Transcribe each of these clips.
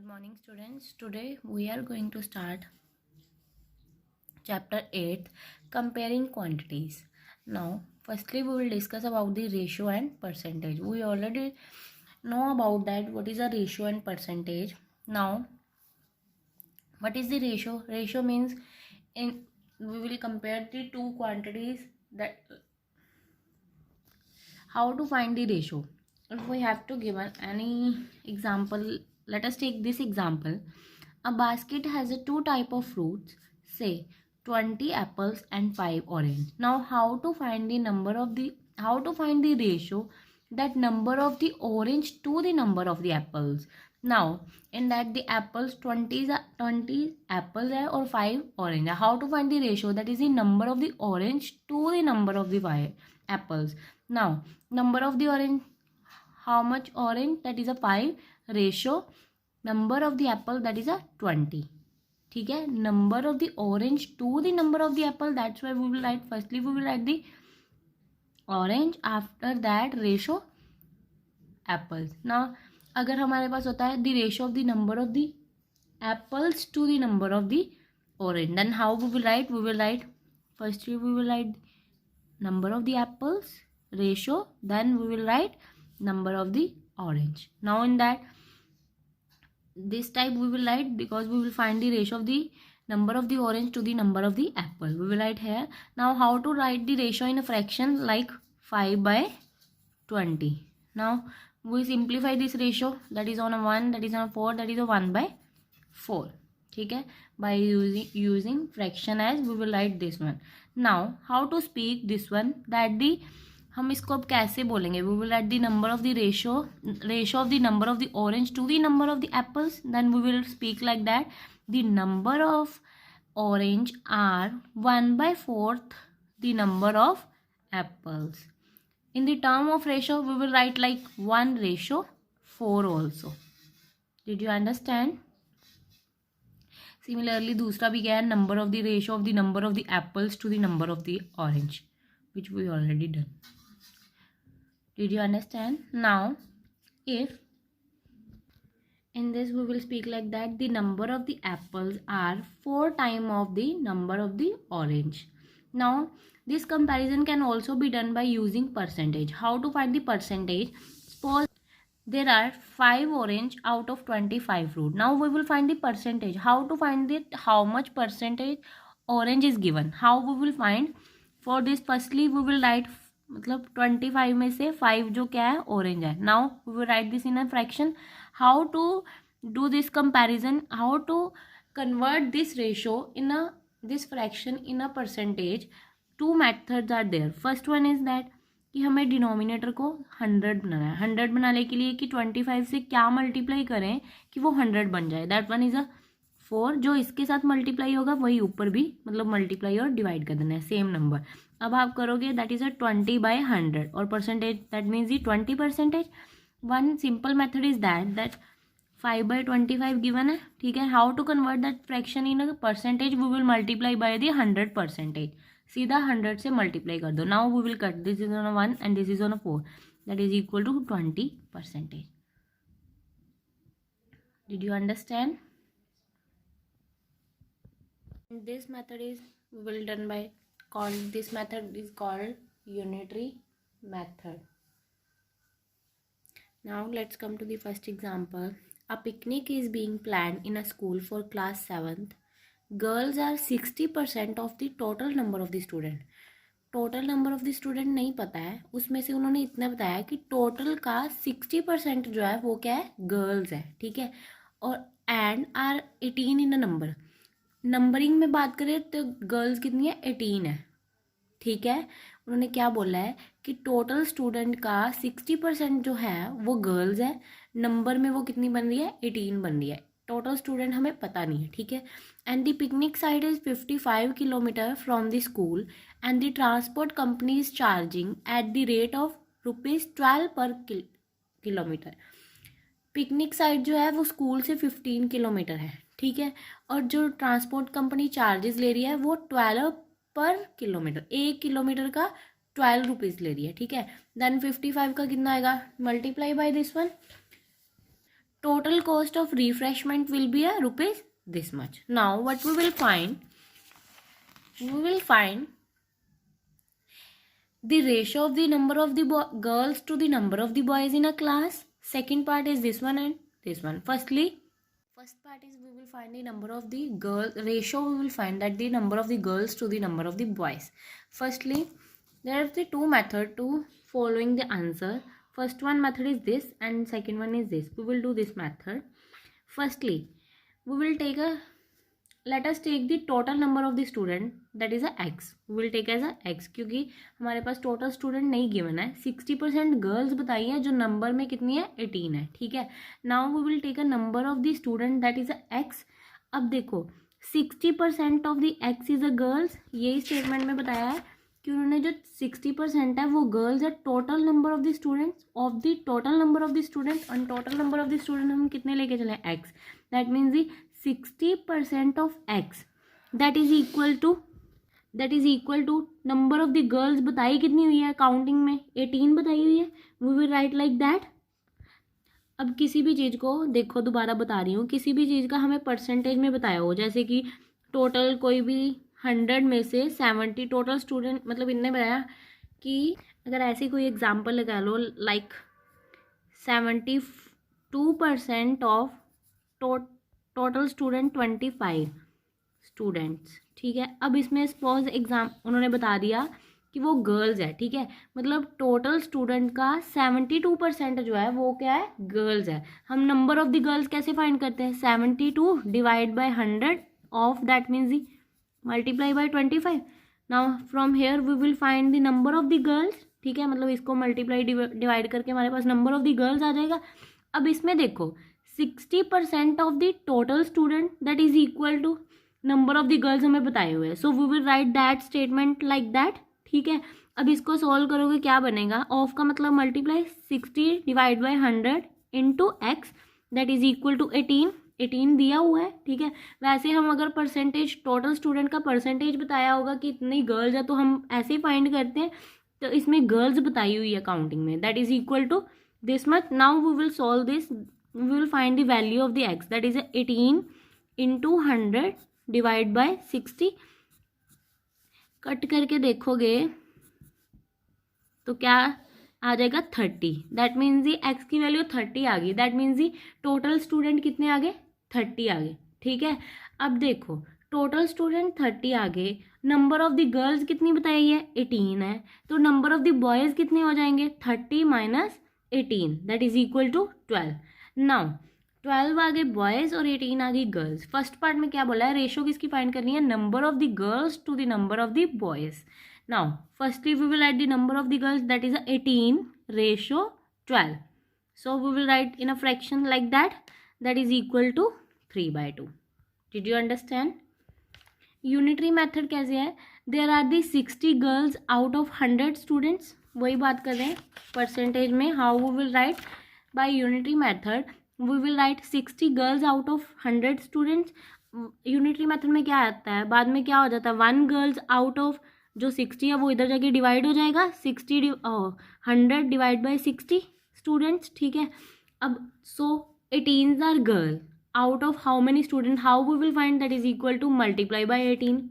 Good morning, students. Today we are going to start chapter 8, comparing quantities. Now, firstly, we will discuss about the ratio and percentage. We already know about that. What is a ratio and percentage? Now, what is the ratio? Ratio means we will compare the two quantities. That how to find the ratio? If we have to give any example, let us take this example. A basket has two type of fruits, say 20 apples and 5 orange. Now how to find the ratio, that number of the orange to the number of the apples. Now in that the apples 20 apples or 5 orange. How to find the ratio, that is the number of the orange to the number of the 5 apples. Now number of the orange, how much orange, that is a 5, ratio number of the apple, that is a 20. ठीक है, number of the orange to the number of the apple, that's why we will write, firstly we will write the orange, after that ratio apples. Now अगर हमारे पास होता है the ratio of the number of the apples to the number of the orange, then how we will write, firstly we will write number of the apples ratio, then we will write number of the orange. Now in that this type we will write, because we will find the ratio of the number of the orange to the number of the apple, we will write here. Now how to write the ratio in a fraction, like 5/20. Now we simplify this ratio, that is on a 1, that is on a 4, that is a 1/4. ठीक है, by using fraction as we will write this one. Now how to speak this one, that the हम इसको अब कैसे बोलेंगे, we will at the number of the ratio of the number of the orange to the number of the apples, then we will speak like that the number of orange are 1/4 the number of apples. In the term of ratio, we will write like 1/4 also. Did you understand? Similarly, दूसरा भी क्या है, number of the ratio of the number of the apples to the number of the orange, which we already done. Did you understand? Now, if in this we will speak like that, the number of the apples are 4 times of the number of the orange. Now, this comparison can also be done by using percentage. How to find the percentage? Suppose there are 5 orange out of 25 fruit. Now we will find the percentage. How to find it? How much percentage orange is given? How we will find? For this, firstly we will write, मतलब 25 में से 5 जो क्या है, orange है. Now we will write this in a fraction. How to do this comparison, how to convert this ratio in a this fraction in a percentage. Two methods are there. First one is that कि हमें denominator को 100 बनाना है. 100 बनाने के लिए कि 25 से क्या मल्टीप्लाई करें कि वो 100 बन जाए, दैट वन इज अ 4. जो इसके साथ मल्टीप्लाई होगा वही ऊपर भी मतलब मल्टीप्लाई और डिवाइड कर देना है, सेम नंबर. अब आप करोगे, दैट इज अ 20/100, और percentage that means the 20%. One simple method is that 5/25 given है. ठीक है, how to convert that fraction in a percentage, we will multiply by the 100%. सीधा 100 से मल्टीप्लाई कर दो. Now we will cut, this is on a 1 and this is on a 4, that is equal to 20%. Did you understand? This method is will done by this method is called unitary method. Now let's come to the first example. A picnic is being planned in a school for class 7th. Girls are 60% of the total number of the student. Total number of the student नहीं पता है, उसमें से उन्होंने इतना बताया कि total का 60% जो है वो क्या है, गर्ल्स है. ठीक है, और and are 18 in a number. Numbering में बात करें तो गर्ल्स कितनी है, 18 है. ठीक है, उन्होंने क्या बोला है कि टोटल स्टूडेंट का 60% जो है वो गर्ल्स है, नंबर में वो कितनी बन रही है, 18 बन रही है. टोटल स्टूडेंट हमें पता नहीं है. ठीक है, and the picnic side is 55 kilometre from the school and the transport company is charging at the rate of ₹12 पर किलोमीटर. पिकनिक साइड जो है वो स्कूल से 15 किलोमीटर है. ठीक है, और जो ट्रांसपोर्ट कंपनी चार्जेस ले रही है वो 12 पर किलोमीटर, 1 किलोमीटर का 12 रुपीज़ ले रही है. ठीक है, देन 55 का कितना आएगा, multiply by this one, total cost of refreshment will be a rupees this much. Now what we will find? We will find the ratio of the number of the girls to the number of the boys in a class. Second part is this one and this one. First part is we will find the number of the ratio. We will find that the number of the girls to the number of the boys. Firstly, there are the two methods to following the answer. First one method is this and second one is this. We will do this method. Firstly, we will take let us take the total number of the student, that is a x. We will take as a x क्योंकि हमारे पास total student नहीं given है. 60% girls बताई है, जो number में कितनी है 18 है. ठीक है. Now we will take a number of the student that is a x. अब देखो 60% of the x is a girls. यही स्टेटमेंट में बताया है कि उन्होंने जो 60% है वो गर्ल्स है. Total number of the students of the total number of the student और total number of the student हम कितने लेके चले X. That means the 60% of x that is equal to number of the girls बताई कितनी हुई है counting में 18 बताई हुई है. we will write like that. अब किसी भी चीज़ को देखो, दोबारा बता रही हूँ, किसी भी चीज़ का हमें परसेंटेज में बताया हो, जैसे कि टोटल कोई भी 100 में से 70 टोटल स्टूडेंट, मतलब इनने बताया कि अगर ऐसी कोई एग्जाम्पल लगा लो like 72% of total student 25 students. ठीक है. अब इसमें सपोज एग्जाम उन्होंने बता दिया कि वो गर्ल्स है. ठीक है. मतलब टोटल स्टूडेंट का 72% जो है वो क्या है, गर्ल्स है. हम नंबर ऑफ द गर्ल्स कैसे फाइंड करते हैं, 72 divide by 100 of that means multiply by 25. Now from here we will find the number of the girls. ठीक है. मतलब इसको मल्टीप्लाई डिवाइड करके हमारे पास नंबर ऑफ द गर्ल्स आ जाएगा. अब इसमें देखो 60% of the total student that is equal to number of the girls हमें बताए हुए हैं. So we will right that statement like that. ठीक है. अब इसको सॉल्व करोगे क्या बनेगा, ऑफ का मतलब multiply 60 divide by 100 into x that is equal to 18 दिया हुआ है. ठीक है. वैसे हम अगर परसेंटेज टोटल स्टूडेंट का परसेंटेज बताया होगा कि इतनी गर्ल्स है तो हम ऐसे ही फाइंड करते हैं. तो इसमें गर्ल्स बताई हुई है काउंटिंग में, that is equal to this much. Now we will solve this. we will find the value of the x that is 18 into 100 divide by 60. Cut करके देखोगे तो क्या आ जाएगा 30. दैट मीन्स दी एक्स की वैल्यू 30 आ गई. That means the total student कितने आ गए, 30 आ गए. ठीक है. अब देखो टोटल स्टूडेंट 30 आ गए, नंबर ऑफ द गर्ल्स कितनी बताई है 18 है, तो नंबर ऑफ द बॉयज़ कितने हो जाएंगे 30 minus 18 that is equal to 12. नाउ 12 आ गए बॉयज़ और 18 आ गई गर्ल्स. फर्स्ट पार्ट में क्या बोला है, रेशो किसकी फाइंड करनी है, number of the girls to the number of the boys. Now firstly we will write the number of the girls that is 18 ratio 12. So we will write in a fraction like that is equal to 3/2. Did you understand. Unitary method कैसे है, there are the 60 girls out of 100 students. वही बात कर रहे हैं percentage में. How we will write, by unitary method we will write 60 girls out of 100 students. unitary method में क्या आता है, बाद में क्या हो जाता है 1 girls out of जो 60 है वो इधर जाके डिवाइड हो जाएगा 100 डिवाइड बाई 60 स्टूडेंट्स. ठीक है. अब so 18 are girl out of how many student, how we will find that is equal to multiply by 18.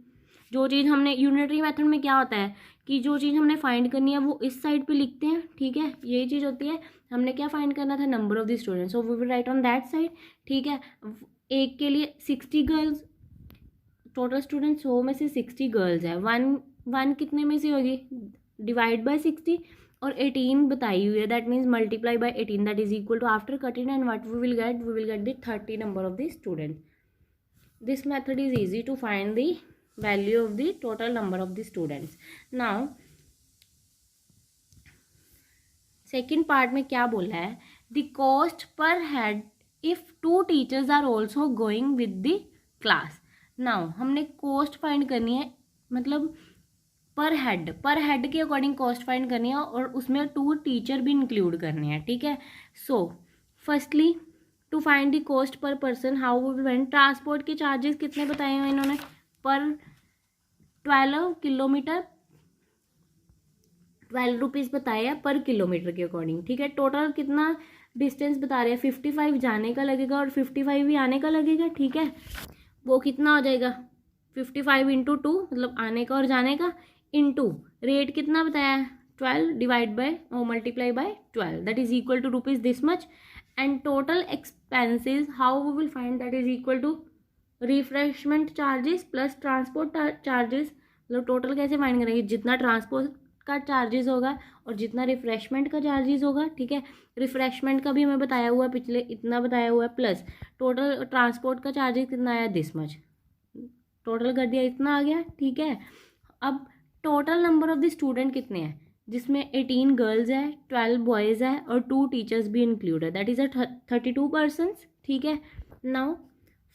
जो चीज़ हमने यूनिटरी मेथड में क्या होता है कि जो चीज़ हमने फाइंड करनी है वो इस साइड पे लिखते हैं. ठीक है. यही चीज़ होती है. हमने क्या फाइंड करना था, number of the students, so we will write on that side. ठीक है. एक के लिए 60 गर्ल्स टोटल स्टूडेंट्स 100 में से 60 गर्ल्स है. वन कितने में से होगी, डिवाइड बाय 60 और 18 बताई हुई है that means multiply by 18 that is equal to after cutting and what we will get the 30 number of the student. This method is easy to find the value of the total number of the students. Now second part में क्या बोला है, the cost per head if 2 teachers are also going with the class. now हमने cost find करनी है, मतलब पर head के अकॉर्डिंग कॉस्ट फाइंड करनी है और उसमें 2 टीचर भी इंक्लूड करने हैं. ठीक है. So firstly to find the cost per person how we will, transport के चार्जेस कितने बताए हैं इन्होंने, पर 12 किलोमीटर 12 रुपीज़ बताया पर किलोमीटर के अकॉर्डिंग. ठीक है. टोटल कितना डिस्टेंस बता रहे हैं 55 जाने का लगेगा और 55 ही आने का लगेगा, ठीक है। वो कितना हो जाएगा 55 इंटू 2 मतलब आने का और जाने का, इंटू रेट कितना बताया है 12 डिवाइड बाय और multiply by 12 that is equal to rupees this much. And total expenses how we will find that is equal to refreshment charges plus transport charges. मतलब टोटल कैसे फाइंड करेंगे, जितना transport का charges होगा और जितना refreshment का चार्जेस होगा, ठीक है। रिफ्रेशमेंट का भी हमें बताया हुआ है पिछले, इतना बताया हुआ है, प्लस टोटल ट्रांसपोर्ट का चार्जेस कितना आया दिस मच, टोटल कर दिया इतना आ गया, ठीक है। अब total number of the student कितने हैं, जिसमें 18 गर्ल्स है, 12 बॉयज़ है और 2 टीचर्स भी इंक्लूड है, दैट इज़ 32 पर्सन्स, ठीक है। Now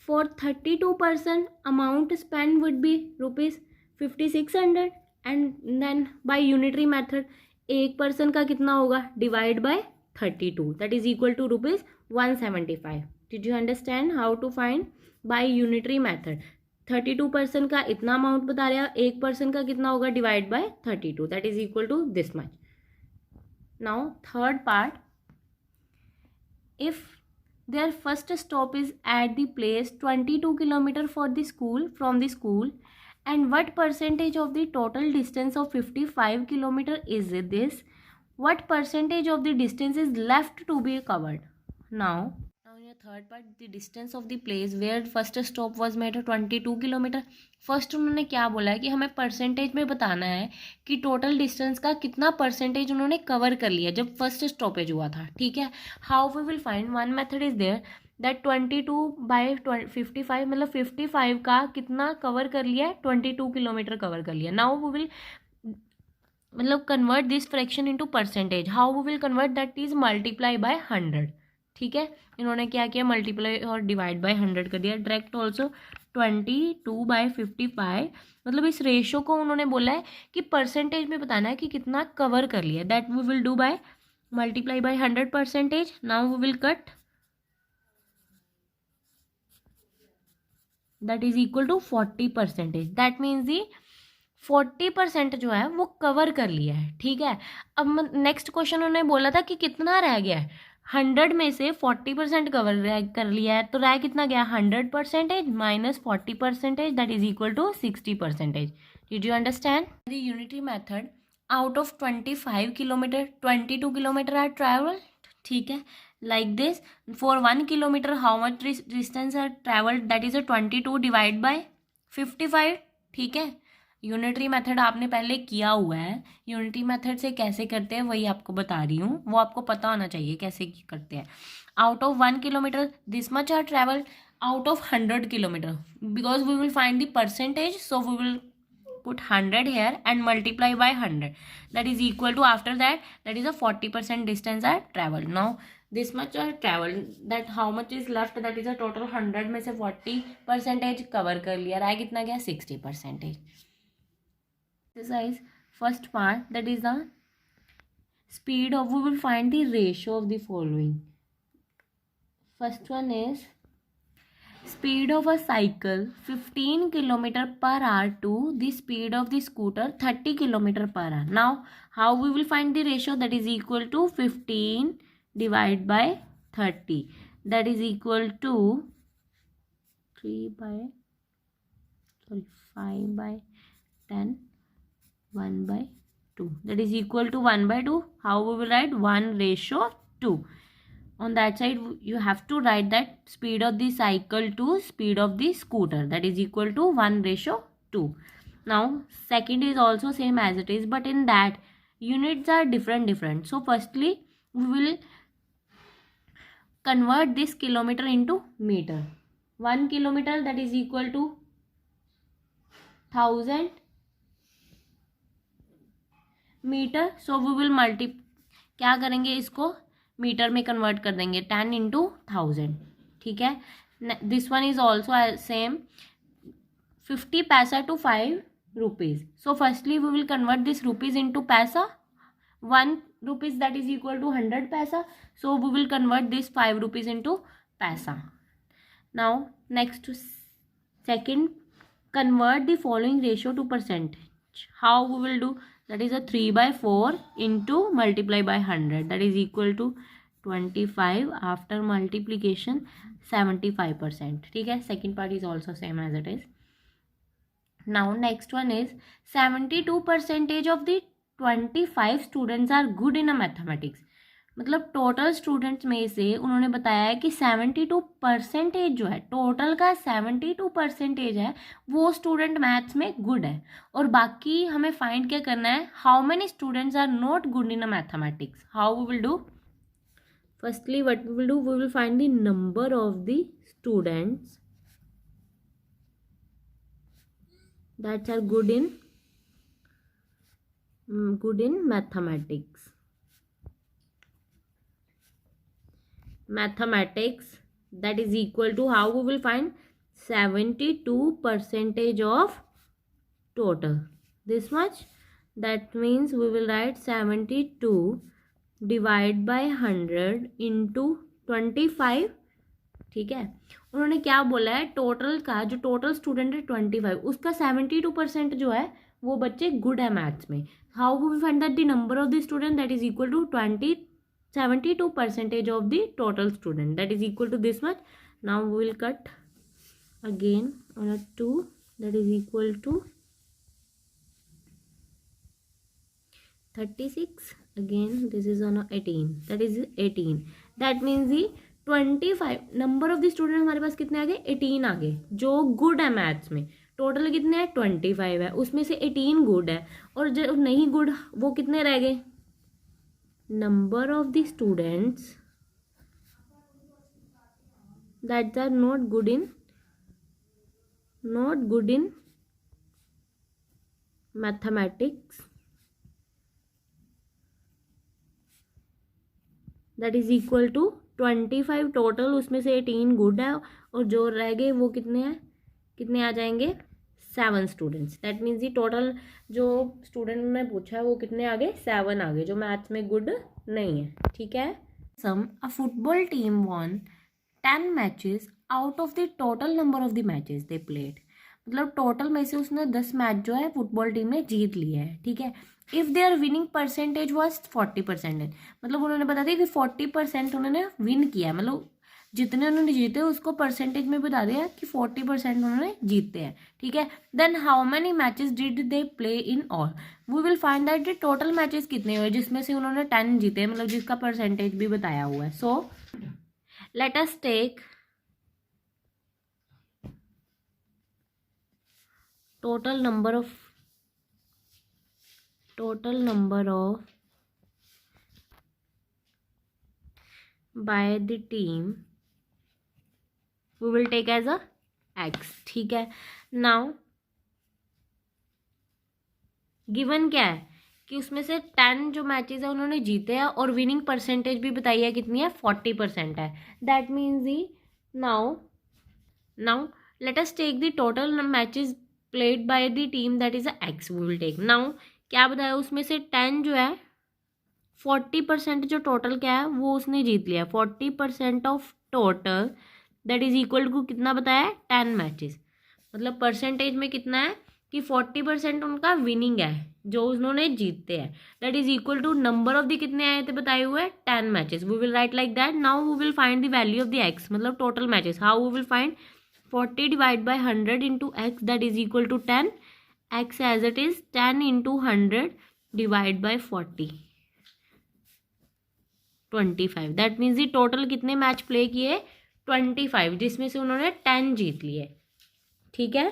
for 32 person amount spend would be rupees 5600 and then by unitary method एक पर्सन का कितना होगा divide by 32 that is equal to rupees 175। Did you understand how to find by unitary method. 32 person का इतना amount बता रहा है, एक पर्सन का कितना होगा divide by 32 that is equal to this much. Now third part, if their first stop is at the place 22 kilometer for the school from the school and what percentage of the total distance of 55 kilometer is this, what percentage of the distance is left to be covered. Now in your third part, the distance of the place where first stop was made 22 kilometre. First उन्होंने क्या बोला है कि हमें percentage में बताना है कि टोटल डिस्टेंस का कितना परसेंटेज उन्होंने कवर कर लिया जब फर्स्ट स्टॉपेज हुआ था, ठीक है। How we will find, one method is there that 22 by 55 मतलब 55 का कितना कवर कर लिया है 22 किलोमीटर कवर कर लिया। नाउ वी विल मतलब convert this fraction into percentage, how we will convert that is multiply by 100, ठीक है। इन्होंने क्या किया मल्टीप्लाई और डिवाइड बाय 100 कर दिया। डायरेक्ट ऑल्सो 22/55 मतलब इस रेशो को उन्होंने बोला है कि परसेंटेज में बताना है कि कितना कवर कर लिया, that we will do by multiply by 100 percentage. Now we will cut that is equal to 40%, that means the 40% जो है वो कवर कर लिया है, ठीक है। अब नेक्स्ट क्वेश्चन उन्होंने बोला था कि कितना रह गया है, 100 में से 40% कवर कर लिया है तो रह कितना गया 100% minus 40% that is equal to 60%। Did you understand the unitary method, out of 25 kilometre 22 kilometre are travel, ठीक है। Like this for 1 kilometre how much distance are travelled that is 22 divide by 55, ठीक है। यूनिटरी मेथड आपने पहले किया हुआ है, unitary method से कैसे करते हैं वही आपको बता रही हूँ, वो आपको पता होना चाहिए कैसे करते हैं। Out of 1 kilometre this much are travel, out of 100 kilometre because we will find the percentage so we will put 100 here and multiply by 100 that is equal to after that is a 40% distance are traveled. Now this much are traveled, that how much is left, that is a total 100 में से 40% cover कर लिया, रहा कितना गया 60%। exercise first part, that is the speed of, we will find the ratio of the following. First one is speed of a cycle 15 km per hour to the speed of the scooter 30 km per hour. Now how we will find the ratio, that is equal to 15 divided by 30, that is equal to 5 by 10 1 by 2, that is equal to 1 by 2. How we will write 1:2. On that side you have to write that speed of the cycle to speed of the scooter, that is equal to 1:2. Now second is also same as it is, but in that units are different. So firstly we will convert this kilometer into meter. 1 kilometer that is equal to 1000 metre. So we will क्या करेंगे, इसको metre में convert कर देंगे 10 into 1000, ठीक है. This one is also same 50 paisa to 5 rupees. So firstly we will convert this rupees into paisa. 1 rupees that is equal to 100 paisa. So we will convert this 5 rupees into paisa. Now next second, convert the following ratio to percentage. How we will do? That is a 3/4 into multiply by 100, that is equal to 25 after multiplication 75%. ठीक है, second part is also same as it is. Now next one is 72% of the 25 students are good in a mathematics. मतलब total students में से उन्होंने बताया है कि 72% जो है, टोटल का 72% है वो स्टूडेंट मैथ्स में गुड है. और बाकी हमें फाइंड क्या करना है, how many students are not good in a mathematics. How we will do, firstly what we will do, we will find the number of the students that's are good in mathematics. Mathematics, that is equal to, how we will find 72% of total, this much. That means we will write 72 divide by 100 into 25. ठीक है, उन्होंने क्या बोला है, total का जो total student है 25, उसका 72% जो है वो बच्चे गुड है मैथ्स में. How we will find that the number of the student that is equal to 72% of the total student, that is equal to this much. Now we will cut again on a 2, that is equal to 36. Again this is on a 18, that is 18. That means the 25 number of the student हमारे पास कितने आ गए, 18 आ गए जो good है maths में. Total कितने हैं, 25 है, उसमें से 18 गुड है और जो नहीं गुड वो कितने रह गए. Number of the students that are not good in mathematics, that is equal to 25 total, उसमें से 18 गुड है और जो रह गए वो कितने हैं, कितने आ जाएंगे, 7 स्टूडेंट्स. दैट मीन्स ये टोटल जो स्टूडेंट ने पूछा है वो कितने आ गए, 7 आ गए जो मैथ्स में गुड नहीं है. ठीक है. Some a football team won 10 matches out of the total number of the matches they played. मतलब टोटल में से उसने 10 मैच जो है फुटबॉल टीम ने जीत लिया है. ठीक है. If there winning percentage was 40%, मतलब उन्होंने बता दिया कि 40% उन्होंने विन किया है, मतलब जितने उन्होंने जीते उसको परसेंटेज में बता दिया कि 40% उन्होंने जीते हैं. ठीक है. Then how many matches did they play in all. We will find that the total matches कितने हुए जिसमें से उन्होंने 10 जीते, मतलब जिसका परसेंटेज भी बताया हुआ है. So let us take total number of by the team we will take as a x. ठीक है. नाउ गिवन क्या है कि उसमें से 10 जो मैचेस है उन्होंने जीते हैं और विनिंग परसेंटेज भी बताई है कितनी है, 40% है. That means the now let us take the total matches played by the team that is a x. We will take now क्या बताया, उसमें से 10 जो है 40% जो टोटल क्या है वो उसने जीत लिया. 40% of total that is equal to कितना बताया है, 10 मैचेस. मतलब परसेंटेज में कितना है कि 40% उनका विनिंग है जो उन्होंने जीतते हैं. That is equal to number of the कितने आए थे बताए हुए 10 matches. We will write like that. Now we will find the value of the X, मतलब total matches. How we will find 40 divide by 100 into x that is equal to 10. X as it is 10 into 100 divide by 40, 25. That means the total कितने match play किए, 25, जिसमें से उन्होंने 10 जीत लिए. ठीक है.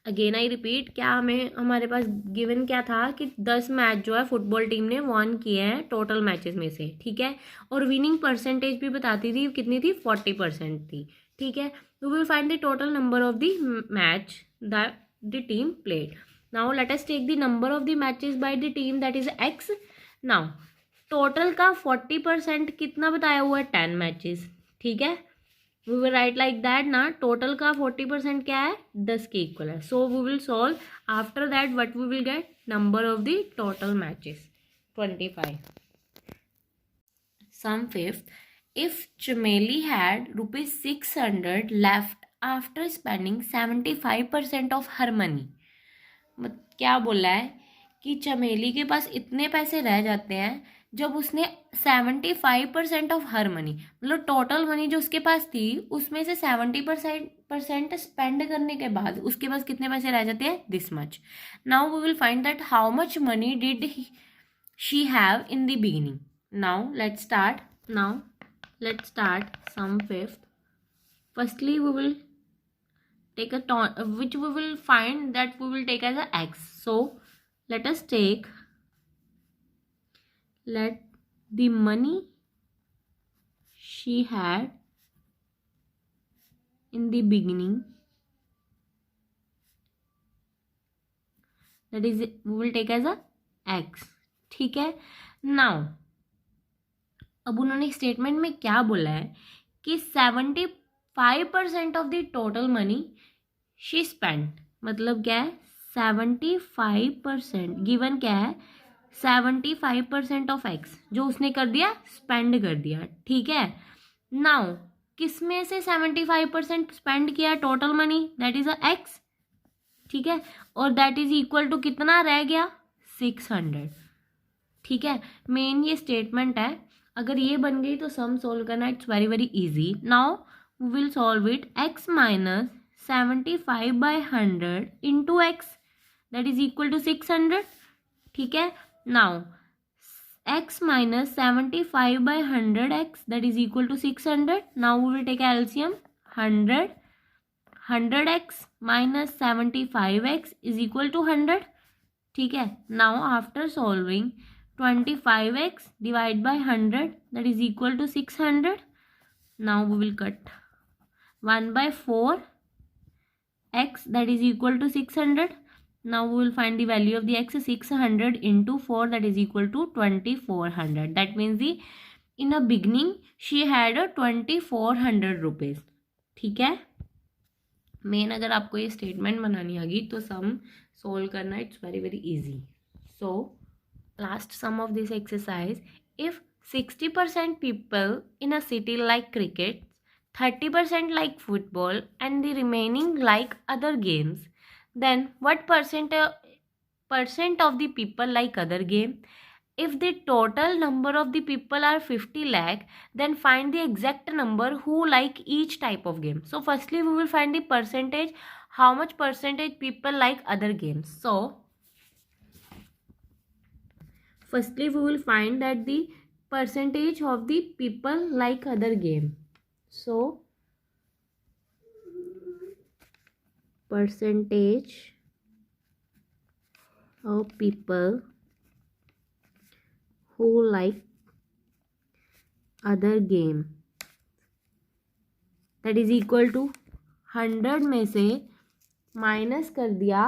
Again I repeat, क्या हमारे पास गिवन क्या था कि 10 मैच जो है फुटबॉल टीम ने वॉन किए हैं टोटल मैचेस में से. ठीक है. और विनिंग परसेंटेज भी बताती थी कितनी थी, 40% थी. ठीक है. We will find the total number of the match that the team played. Now let us take the number of the matches by the team that is x. Now total का 40% कितना बताया हुआ है, 10 मैचेस. ठीक है. We will write like that ना. Total का 40% क्या है, 10 के इक्वल है. So we will solve. After that what we will get, number of the total matches 25. Sum fifth, if Chameli had ₹600 left after spending 75% of her money. क्या बोला है कि चमेली के पास इतने पैसे रह जाते हैं जब उसने 75% ऑफ हर मनी, मतलब टोटल मनी जो उसके पास थी उसमें से 70% स्पेंड करने के बाद उसके पास कितने पैसे रह जाते हैं, this much. Now we will find that how much money did she have in the beginning. Now let's start sum fifth. Firstly, we will take a which we will find that we will take as a x. So let us take, let the money she had in the beginning, that is we will take as a x. ठीक है. Now अब उन्होंने statement में क्या बोला है कि 75% of the total money she spend, मतलब क्या है, 75% गिवन क्या है, 75% ऑफ एक्स जो उसने कर दिया, स्पेंड कर दिया. ठीक है. नाउ किस में से 75% स्पेंड किया total money, that is a x. ठीक है. और दैट इज इक्वल टू कितना रह गया, 600. ठीक है. मेन ये स्टेटमेंट है. अगर ये बन गई तो सम सोल्व करना it's very very easy. Now we will solve it. X minus 75/100 into x, that is equal to 600. ठीक है. Now x minus 75/100 x, that is equal to 600. Now we will take LCM. 100 x minus 75x is equal to 100. ठीक है. Now after solving 25x divide by 100, that is equal to 600. Now we will cut 1/4 x, that is equal to 600. Now we will find the value of the x. 600 into 4, that is equal to 2400. That means the in a beginning she had a 2400 rupees. ठीक है. Main अगर आपको ये statement बनानी आ गई तो sum solve करना it's very very easy. So last sum of this exercise, if 60% people in a city like cricket, 30% like football and the remaining like other games, then what percent of the people like other game? If the total number of the people are 50 lakh, then find the exact number who like each type of game. So firstly we will find the percentage, how much percentage people like other games. So firstly we will find that the percentage of the people like other game. So percentage of people who like other game, that is equal to 100 में से minus कर दिया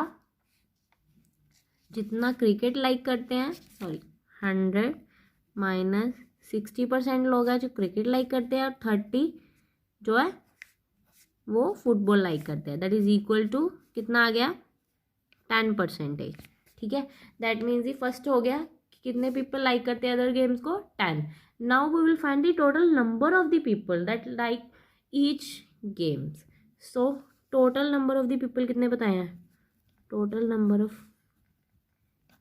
जितना cricket like करते हैं, 100 minus 60% लोग हैं जो क्रिकेट लाइक करते हैं और 30 जो है वो फुटबॉल लाइक करते हैं, दैट इज इक्वल टू कितना आ गया, 10%. ठीक है. दैट मीन्स ये फर्स्ट हो गया कि कितने पीपल लाइक करते हैं अदर गेम्स को, 10. Now we will find the total number of the people that like each games. So total number of the people कितने बताए हैं, total number of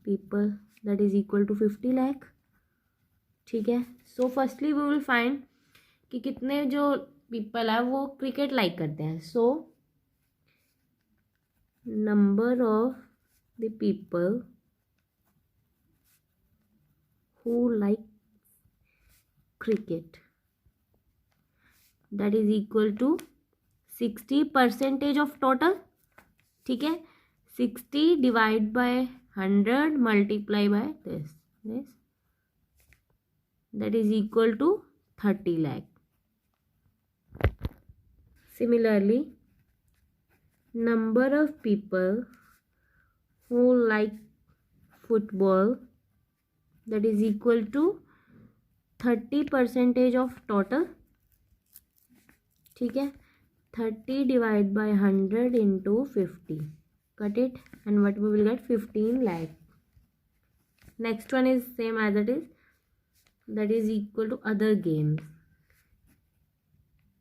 people that is equal to 50 lakh. ठीक है. So firstly we will find कि कितने जो people है वो क्रिकेट लाइक करते हैं. So number of the people who like cricket, that is equal to 60% of total. ठीक है. 60 divide by 100 multiply by this, that is equal to 30 lakh. Similarly, number of people who like football, that is equal to 30% of total. ठीक है. 30 divide by 100 into 50. Cut it and what we will get, 15 lakh. Next one is same as it is, that is equal to other games,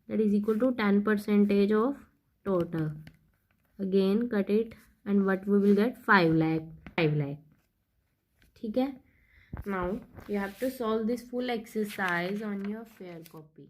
that is equal to 10% of total. Again cut it and what we will get, 5 lakh. ठीक है. Now you have to solve this full exercise on your fair copy.